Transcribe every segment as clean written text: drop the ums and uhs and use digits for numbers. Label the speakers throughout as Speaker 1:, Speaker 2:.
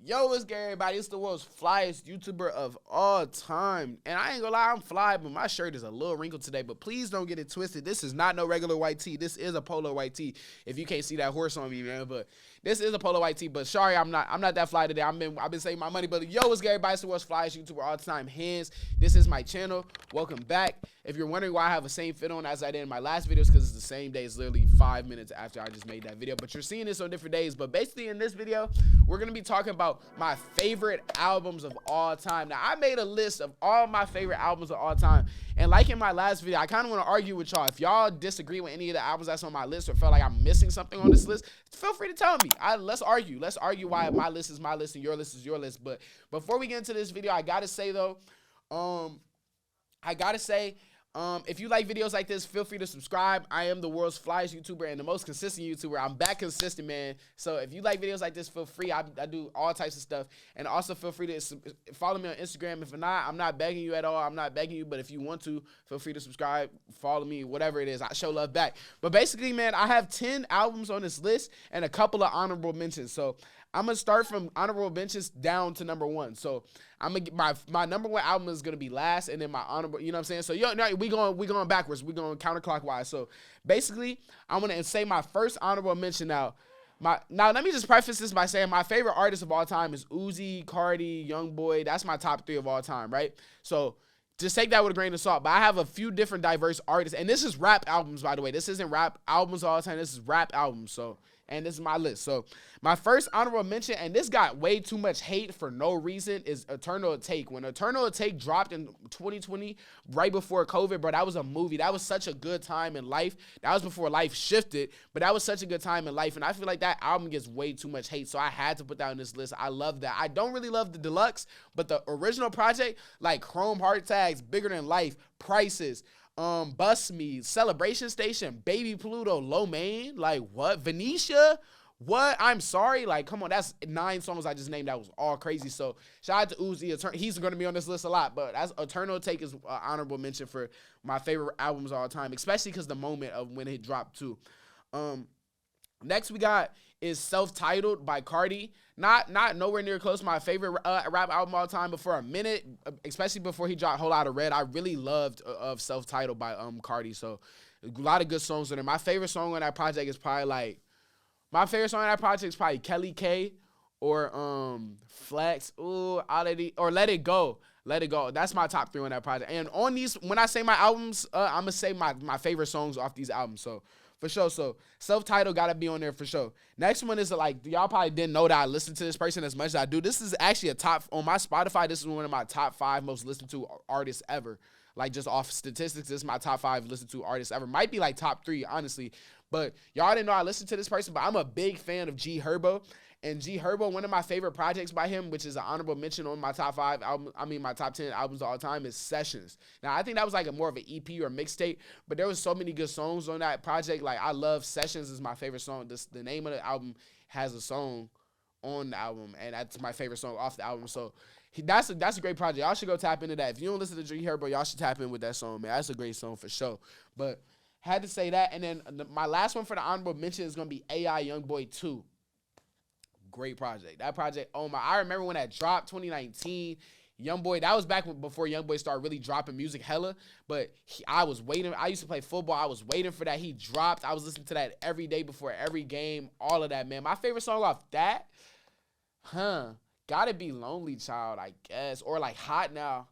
Speaker 1: Yo, what's good, everybody? It's the world's flyest YouTuber of all time. And I ain't gonna lie, I'm fly, but my shirt is a little wrinkled today. But please don't get it twisted. This is not no regular white tee. This is a polo white tee. If you can't see that horse on me, man. But this is a polo white tee. But sorry, I'm not that fly today. I've been saving my money. But yo, what's good, everybody? It's the world's flyest YouTuber of all time. Hands. This is my channel. Welcome back. If you're wondering why I have the same fit on as I did in my last videos, because it's the same day. It's literally 5 minutes after I just made that video. But you're seeing this on different days. But basically in this video, we're going to be talking about my favorite albums of all time. Now, I made a list of all my favorite albums of all time. And like in my last video, I kind of want to argue with y'all. If y'all disagree with any of the albums that's on my list or felt like I'm missing something on this list, feel free to tell me. Let's argue. Let's argue why my list is my list and your list is your list. But before we get into this video, I got to say, though, if you like videos like this, feel free to subscribe. I am the world's flyest YouTuber and the most consistent YouTuber. I'm back consistent, man. So if you like videos like this, feel free. I do all types of stuff. And also feel free to follow me on Instagram. If not, I'm not begging you at all. I'm not begging you. But if you want to, feel free to subscribe, follow me, whatever it is. I show love back. But basically, man, I have 10 albums on this list and a couple of honorable mentions. So I'm going to start from honorable mentions down to number 1. So I'm going to get my number 1 album is going to be last, and then my honorable, you know what I'm saying? So we going backwards. We going counterclockwise. So basically, I'm going to say my first honorable mention now. Now let me just preface this by saying my favorite artist of all time is Uzi, Carti, Youngboy. That's my top 3 of all time, right? So just take that with a grain of salt. But I have a few different diverse artists, and this is rap albums, by the way. This isn't rap albums all the time. This is rap albums. So, and this is my list. So my first honorable mention, and this got way too much hate for no reason, is Eternal Take. When Eternal Take dropped in 2020, right before COVID, bro, that was a movie. That was such a good time in life. That was before life shifted, but that was such a good time in life. And I feel like that album gets way too much hate, so I had to put that on this list. I love that. I don't really love the deluxe, but the original project, like Chrome Heart Tags, Bigger Than Life, Prices, Bust Me, Celebration Station, Baby Pluto, Low Main, like what? Venetia, what? I'm Sorry, like come on, that's 9 songs I just named. That was all crazy. So shout out to Uzi. He's going to be on this list a lot, but that's Eternal Take is honorable mention for my favorite albums of all time, especially because the moment of when it dropped too. Next we got is Self-Titled by Carti. Not nowhere near close to my favorite rap album of all time, but for a minute, especially before he dropped Whole Lotta Red, I really loved of Self-Titled by Carti. So a lot of good songs on there. My favorite song on that project is probably Kelly K or Flex. Ooh, or Let It Go. Let It Go. That's my top 3 on that project. And on these, when I say my albums, I'm gonna say my favorite songs off these albums. So for sure. So Self-Titled gotta be on there for sure. Next one is like, y'all probably didn't know that I listen to this person as much as I do. This is actually on my Spotify. This is one of my top 5 most listened to artists ever. Like just off statistics, this is my top 5 listened to artists ever. Might be like top 3, honestly. But y'all didn't know I listened to this person, but I'm a big fan of G Herbo. And G Herbo, one of my favorite projects by him, which is an honorable mention on my top 5 album, my top 10 albums of all time, is Sessions. Now, I think that was like more of an EP or mixtape, but there was so many good songs on that project. Like, I love Sessions is my favorite song. The name of the album has a song on the album, and that's my favorite song off the album. So that's a great project. Y'all should go tap into that. If you don't listen to G Herbo, y'all should tap in with that song, man. That's a great song for sure. But had to say that. And then my last one for the honorable mention is going to be AI Youngboy 2. Great project. That project, I remember when that dropped, 2019. Youngboy, that was back before Youngboy started really dropping music hella, but I was waiting. I used to play football. I was waiting for that. He dropped. I was listening to that every day before every game, all of that, man. My favorite song off that, gotta be Lonely Child, I guess, or like Hot Now.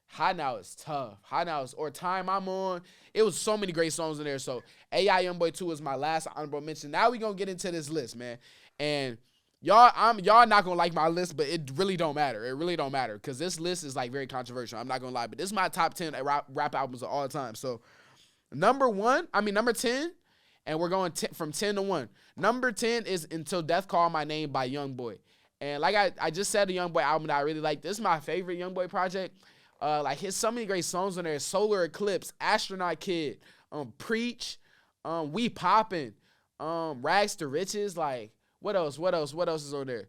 Speaker 1: Hot Now is tough. Hot Now is, or Time I'm On. It was so many great songs in there. So AI Youngboy 2 is my last honorable mention. Now we gonna get into this list, man. And y'all not gonna like my list, but it really don't matter. It really don't matter because this list is like very controversial. I'm not gonna lie, but this is my top 10 rap albums of all time. So number 10, and we're going from 10 to 1. Number 10 is Until Death Call My Name by Youngboy. And like I just said, the Youngboy album that I really like. This is my favorite Youngboy project. Like his so many great songs on there. Solar Eclipse, Astronaut Kid, Preach, We Poppin', Rags to Riches. Like what else is on there?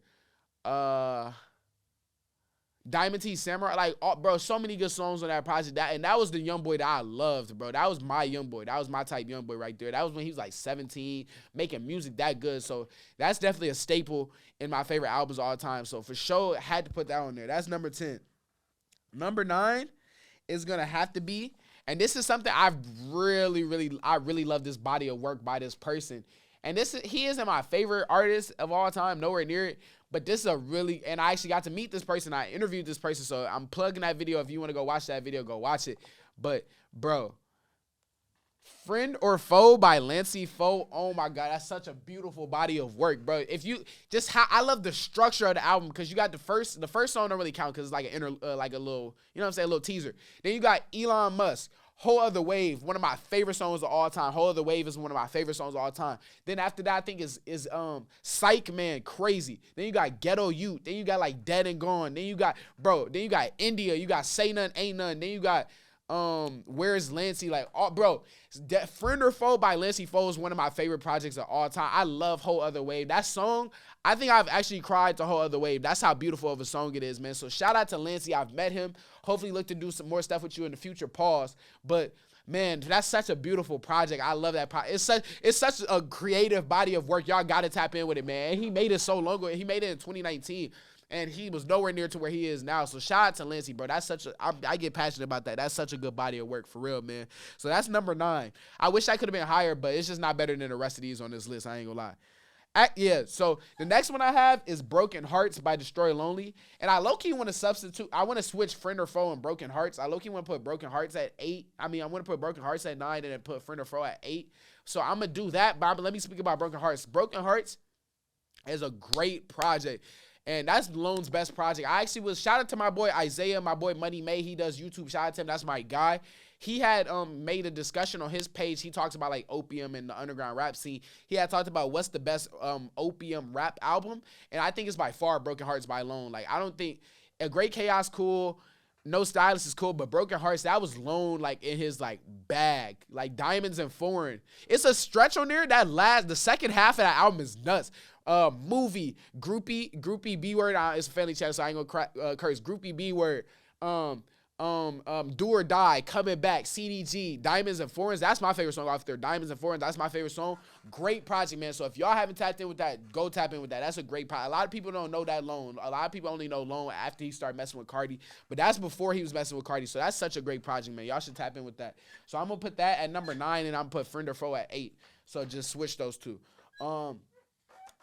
Speaker 1: Diamond T Samurai, like, bro, so many good songs on that project. That was the young boy that I loved, bro. That was my young boy. That was my type young boy right there. That was when he was like 17, making music that good. So that's definitely a staple in my favorite albums all the time. So for sure, I had to put that on there. That's number 10. Number 9 is gonna have to be, and this is something I really love this body of work by this person. And he isn't my favorite artist of all time, nowhere near it. But this is and I actually got to meet this person. I interviewed this person, so I'm plugging that video. If you want to go watch that video, go watch it. But, bro, Friend or Foe by Lancey Foe. Oh, my God. That's such a beautiful body of work, bro. I love the structure of the album because you got the first song don't really count because it's like like a little, you know what I'm saying, a little teaser. Then you got Elon Musk. Whole Other Wave, one of my favorite songs of all time. Whole Other Wave is one of my favorite songs of all time. Then after that, I think is Psych Man, Crazy. Then you got Ghetto Youth. Then you got like Dead and Gone. Then you got India. You got Say None, Ain't None. Then you got Where's Lancey? Like, bro, Friend or Foe by Lancey Foe is one of my favorite projects of all time. I love Whole Other Wave. That song, I think I've actually cried to Whole Other Wave. That's how beautiful of a song it is, man. So shout out to Lancey. I've met him. Hopefully look to do some more stuff with you in the future. Pause. But man, that's such a beautiful project. I love that project. It's such a creative body of work. Y'all got to tap in with it, man. And he made it so long ago. He made it in 2019. And he was nowhere near to where he is now. So shout out to Lancey, bro. That's I get passionate about that. That's such a good body of work, for real, man. So that's number 9. I wish I could have been higher, but it's just not better than the rest of these on this list. I ain't gonna lie. So the next one I have is Broken Hearts by Destroy Lonely. And I low-key want to substitute. I want to switch Friend or Foe and Broken Hearts. I low-key want to put Broken Hearts at 8. I want to put Broken Hearts at 9 and then put Friend or Foe at 8. So I'm going to do that. But let me speak about Broken Hearts. Broken Hearts is a great project. And that's Lone's best project. I actually shout out to my boy Isaiah, my boy Money May. He does YouTube. Shout out to him. That's my guy. He had made a discussion on his page. He talks about like opium and the underground rap scene. He had talked about what's the best opium rap album. And I think it's by far Broken Hearts by Lone. Like, I don't think A Great Chaos cool. No Stylist is cool, but Broken Hearts, that was Lone like in his like bag. Like Diamonds and Foreign. It's a stretch on there. The second half of that album is nuts. Movie, Groupie B Word. It's a family channel, so I ain't gonna curse. Groupie B Word. Do or Die, Coming Back, CDG, Diamonds and Foreigns. That's my favorite song off there. Diamonds and Foreigns, that's my favorite song. Great project, man. So if y'all haven't tapped in with that, go tap in with that. That's a great project. A lot of people don't know that Lone. A lot of people only know Lone after he started messing with Carti, but that's before he was messing with Carti. So that's such a great project, man. Y'all should tap in with that. So I'm gonna put that at number 9, and I'm gonna put Friend or Foe at 8. So just switch those two.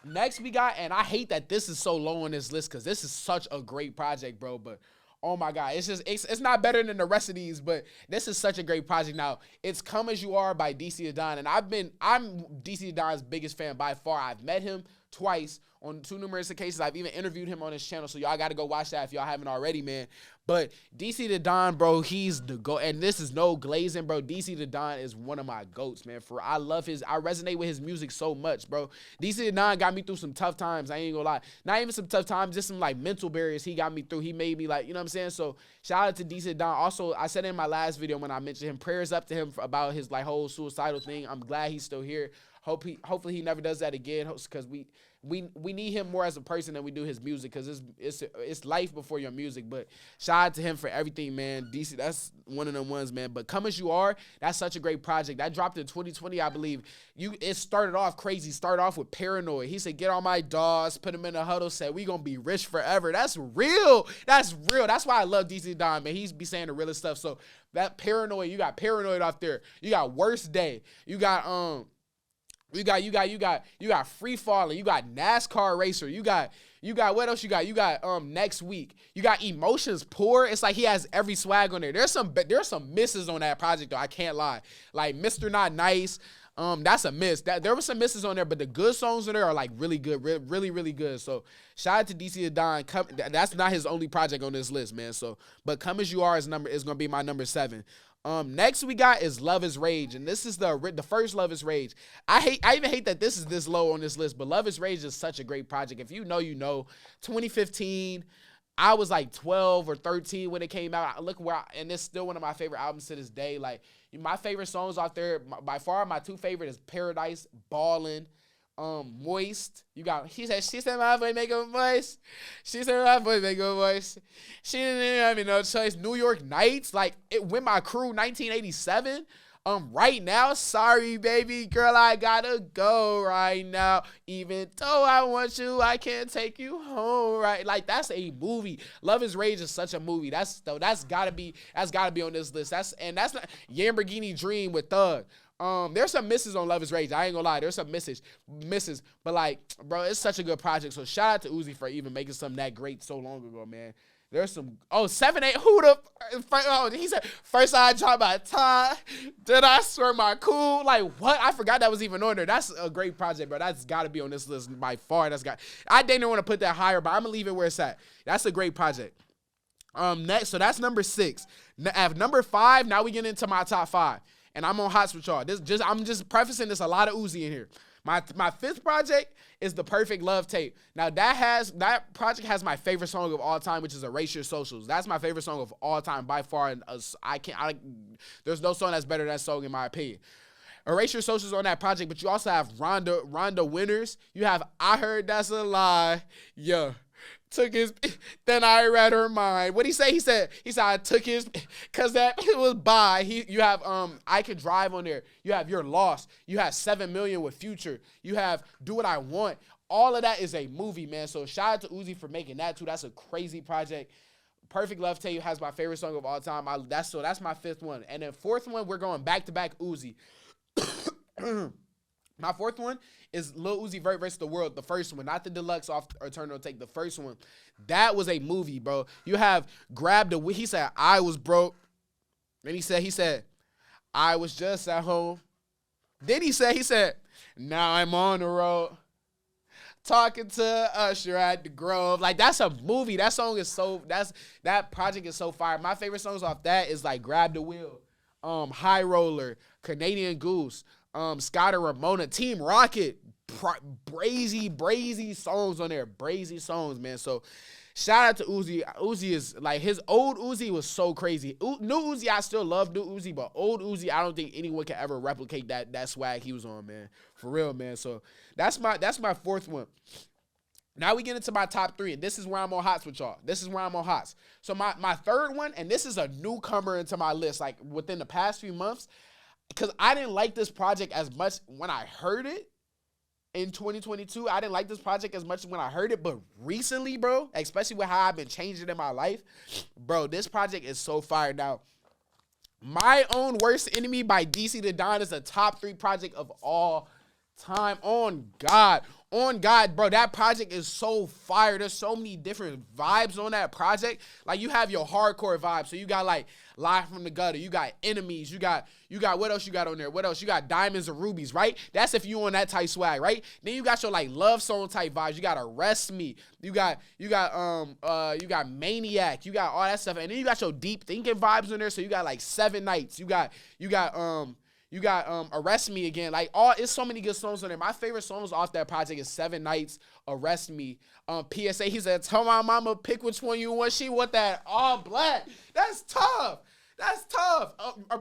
Speaker 1: Next we got, and I hate that this is so low on this list because this is such a great project, bro. But oh my God, it's not better than the rest of these, but this is such a great project. Now, it's Come As You Are by DC the Don, and I'm DC the Don's biggest fan by far. I've met him twice on 2 numerous occasions. I've even interviewed him on his channel, so y'all got to go watch that if y'all haven't already, man. But DC the Don, bro, he's the GOAT, and this is no glazing, bro. DC the Don is one of my GOATs, man. I resonate with his music so much, bro. DC the Don got me through some tough times. I ain't gonna lie. Not even some tough times, just some like mental barriers he got me through. He made me like, you know what I'm saying? So shout out to DC the Don. Also, I said in my last video when I mentioned him, prayers up to him about his like whole suicidal thing. I'm glad he's still here. Hopefully he never does that again, because we need him more as a person than we do his music, because it's life before your music. But shout out to him for everything, man. DC, that's one of them ones, man. But Come As You Are, that's such a great project. That dropped in 2020, I believe. It started off crazy. Started off with Paranoid. He said, get all my dogs, put them in a huddle, said, we gonna be rich forever. That's real. That's real. That's why I love DC Don, man. He's be saying the realest stuff. So that Paranoid, you got Paranoid out there. You got Worst Day. You got You got Free Falling. You got NASCAR Racer. You got what else you got? You got Next Week. You got Emotions Poor. It's like he has every swag on there. There's some misses on that project though. I can't lie. Like Mr. Not Nice. That's a miss. There were some misses on there, but the good songs on there are like really good, really good. So shout out to DC the Don. That's not his only project on this list, man. So, but Come As You Are is gonna be my number 7. Next we got is Love Is Rage, and this is the first Love Is Rage. I even hate that this is this low on this list, but Love Is Rage is such a great project. If you know, you know. 2015, I was like 12 or 13 when it came out. Look and it's still one of my favorite albums to this day. Like my favorite songs out there, by far my 2 favorite is Paradise, Ballin'. Moist. You got, she said my voice make a voice. She said my voice make a voice. She didn't have me no choice. New York Nights, like it with my crew, 1987. Right now, sorry, baby girl, I gotta go right now. Even though I want you, I can't take you home, right? Like, that's a movie. Love is Rage is such a movie. That's gotta be on this list. That's not Lamborghini Dream with Thug. There's some misses on Love is Rage. I ain't gonna lie. There's some misses, but like, bro, it's such a good project. So shout out to Uzi for even making something that great so long ago, man. There's some 7-8. Who the he said first I dropped my tie, then I swear my cool. Like, what? I forgot that was even on there. That's a great project, bro. That's got to be on this list by far. I didn't want to put that higher, but I'm gonna leave it where it's at. That's a great project. Next, so that's number 6. At number 5, now we get into my top 5, and I'm on Hots with y'all. I'm just prefacing this, a lot of Uzi in here. My 5th project is The Perfect Love Tape. Now that project has my favorite song of all time, which is Erase Your Socials. That's my favorite song of all time by far. And there's no song that's better than that song in my opinion. Erase Your Socials on that project, but you also have Rhonda Winters. You have I Heard That's a Lie. Yeah. Took his, then I read her mind. What'd he say? He said I took his, cause that it was by. You have I Could Drive on there. You have You're Lost. You have 7 Million with Future. You have Do What I Want. All of that is a movie, man. So shout out to Uzi for making that too. That's a crazy project. Perfect Love Tape has my favorite song of all time. That's my 5th one. And then 4th one, we're going back to back Uzi. My 4th one is Lil Uzi Vert versus the World, the first one, not the deluxe off Eternal Take, the first one. That was a movie, bro. You have Grab the, he said, I was broke. Then he said, I was just at home. Then he said, now I'm on the road. Talking to Usher at the Grove. Like, that's a movie. That song is that project is so fire. My favorite songs off that is like Grab the Wheel, High Roller, Canadian Goose, Scott and Ramona, Team Rocket, brazy songs on there. Brazy songs, man. So shout out to Uzi. Uzi is like, his old Uzi was so crazy. New Uzi, I still love new Uzi, but old Uzi, I don't think anyone can ever replicate that swag he was on, man. For real, man. So that's my 4th one. Now we get into my top 3, and this is where I'm on Hots with y'all. So my 3rd one, and this is a newcomer into my list, like within the past few months, because I didn't like this project as much when I heard it in 2022. I didn't like this project as much when I heard it, but recently, bro, especially with how I've been changing in my life, bro, this project is so fire. Now, My Own Worst Enemy by DC the Don is a top 3 project of all time. On God, bro, that project is so fire. There's so many different vibes on that project. Like, you have your hardcore vibe. So you got like Live from the Gutter. You got Enemies. You got what else you got on there? What else? You got Diamonds and Rubies, right? That's if you on that type swag, right? Then you got your like love song type vibes. You got Arrest Me. You got Maniac. You got all that stuff. And then you got your deep thinking vibes in there. So you got like 7 Nights. You got Arrest Me Again. Like, it's so many good songs on there. My favorite songs off that project is 7 Nights, Arrest Me, PSA. He said, tell my mama pick which one you want. She want that all black. That's tough.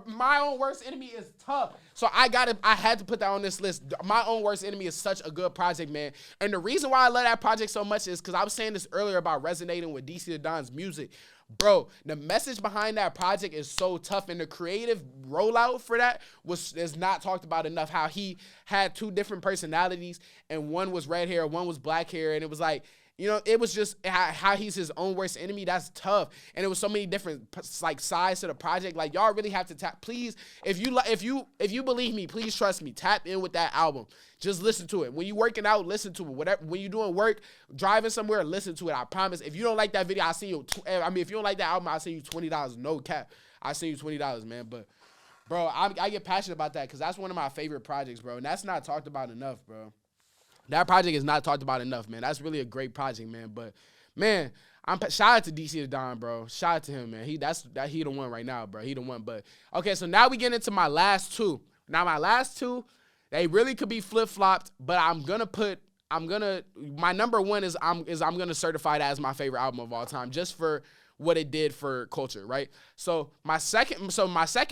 Speaker 1: My Own Worst Enemy is tough. So I had to put that on this list. My Own Worst Enemy is such a good project, man. And the reason why I love that project so much is because I was saying this earlier about resonating with DC the Don's music. Bro, the message behind that project is so tough, and the creative rollout for that is not talked about enough. How he had 2 different personalities, and one was red hair, one was black hair, and it was like, you know, it was just how he's his own worst enemy. That's tough, and it was so many different like sides to the project. Like, y'all really have to tap. Please, if you believe me, please trust me. Tap in with that album. Just listen to it. When you working out, listen to it. Whatever. When you doing work, driving somewhere, listen to it. I promise. If you don't like that video, I'll send you. If you don't like that album, I'll send you $20. No cap. I'll send you $20, man. But, bro, I get passionate about that because that's one of my favorite projects, bro. And that's not talked about enough, bro. That project is not talked about enough, man. That's really a great project, man. But, man, shout out to DC the Don, bro. Shout out to him, man. He the one right now, bro. He the one. But, okay, so now we get into my last 2. Now, my last 2, they really could be flip-flopped, but my number 1 is I'm going to certify that as my favorite album of all time, just for what it did for culture, right? So my second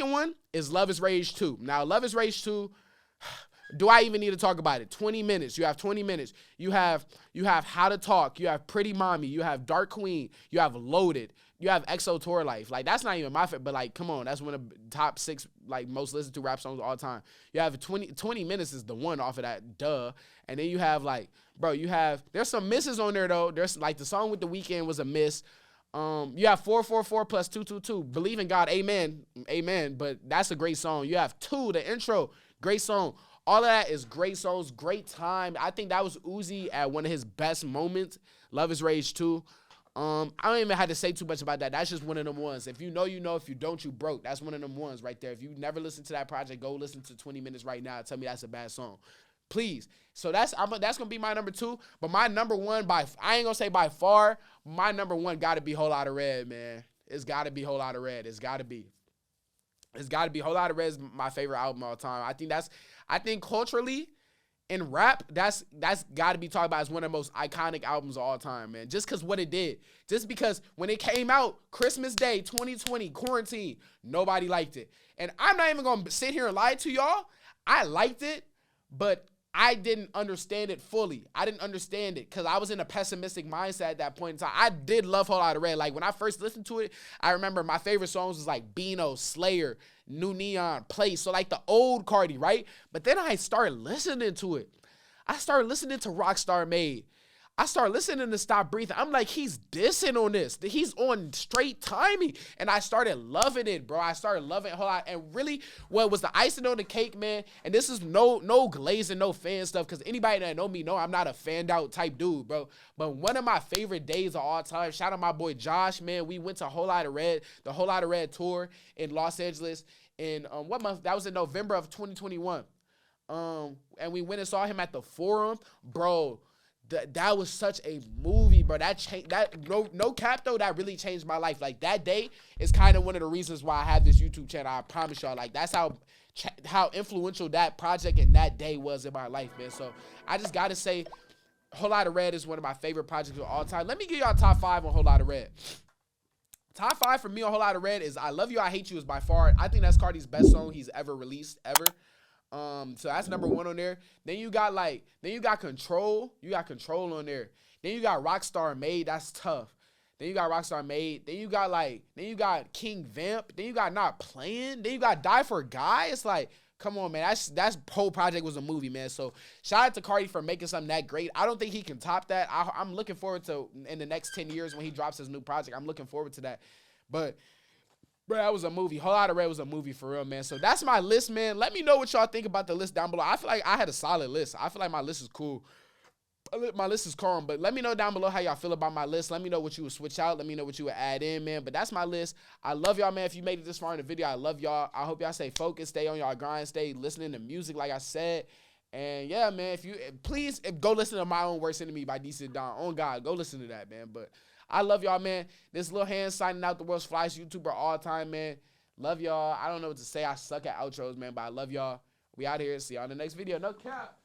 Speaker 1: one is Love is Rage 2. Now, Love is Rage 2, Do I even need to talk about it? 20 minutes. You have 20 minutes. You have How to Talk. You have Pretty Mommy. You have Dark Queen. You have Loaded. You have EXO Tour Life. Like, that's not even my favorite, but, like, come on. That's one of the top 6, like, most listened to rap songs of all time. You have 20 minutes is the one off of that, duh. And then you have, like, bro, there's some misses on there, though. There's, like, the song with The Weeknd was a miss. You have 444 plus 222. Believe in God, amen. Amen. But that's a great song. You have 2, the intro, great song. All of that is great songs, great time. I think that was Uzi at one of his best moments. Love is Rage 2. I don't even have to say too much about that. That's just one of them ones. If you know, you know. If you don't, you broke. That's one of them ones right there. If you never listened to that project, go listen to 20 minutes right now. Tell me that's a bad song. Please. So that's going to be my number 2. But my number 1, I ain't going to say by far, my number 1 got to be Whole Lotta Red, man. It's got to be Whole Lotta Red. It's got to be. Whole Lotta Red is my favorite album of all time. I think culturally, in rap, that's got to be talked about as one of the most iconic albums of all time, man. Just because what it did. Just because when it came out, Christmas Day, 2020, quarantine, nobody liked it. And I'm not even going to sit here and lie to y'all. I liked it, but I didn't understand it fully. I didn't understand it because I was in a pessimistic mindset at that point in time. I did love Whole Lotta Red. Like, when I first listened to it, I remember my favorite songs was like Beano, Slayer, New Neon, Place. So, like, the old Carti, right? But then I started listening to it. I started listening to Rockstar Made. I started listening to Stop Breathing. I'm like, he's dissing on this. He's on straight timing. And I started loving it, bro. I started loving it a whole lot. And really, what was the icing on the cake, man? And this is no glazing, no fan stuff, because anybody that know me know I'm not a fanned out type dude, bro. But one of my favorite days of all time, shout out my boy Josh, man. We went to Whole Lotta Red, the Whole Lotta Red tour in Los Angeles in, what month? That was in November of 2021. And we went and saw him at the Forum, bro. That was such a movie, bro. That changed. That no cap though. That really changed my life. Like, that day is kind of one of the reasons why I have this YouTube channel. I promise y'all. Like, that's how influential that project and that day was in my life, man. So I just gotta say, Whole Lotta Red is one of my favorite projects of all time. Let me give y'all top 5 on Whole Lotta Red. Top 5 for me on Whole Lotta Red is I Love You, I Hate You is by far. I think that's Carti's best song he's ever released ever. So that's number 1 on there. Then you got Control. You got Control on there. Then you got Rockstar Made. That's tough. Then you got Rockstar Made. Then you got King Vamp. Then you got Not Playing. Then you got Die for a Guy. It's like, come on, man. That's whole project was a movie, man. So shout out to Carti for making something that great. I don't think he can top that. I'm looking forward to in the next 10 years when he drops his new project. I'm looking forward to that. But bro, that was a movie. Whole Lotta Red was a movie for real, man. So that's my list, man. Let me know what y'all think about the list down below. I feel like I had a solid list. I feel like my list is cool. My list is calm, but let me know down below how y'all feel about my list. Let me know what you would switch out. Let me know what you would add in, man. But that's my list. I love y'all, man. If you made it this far in the video, I love y'all. I hope y'all stay focused, stay on y'all grind, stay listening to music like I said. And yeah, man, please go listen to My Own Worst Enemy by DC Don. On God, go listen to that, man. But I love y'all, man. This Lil Hand signing out, the world's flyest YouTuber all time, man. Love y'all. I don't know what to say. I suck at outros, man, but I love y'all. We out here. See y'all in the next video. No cap.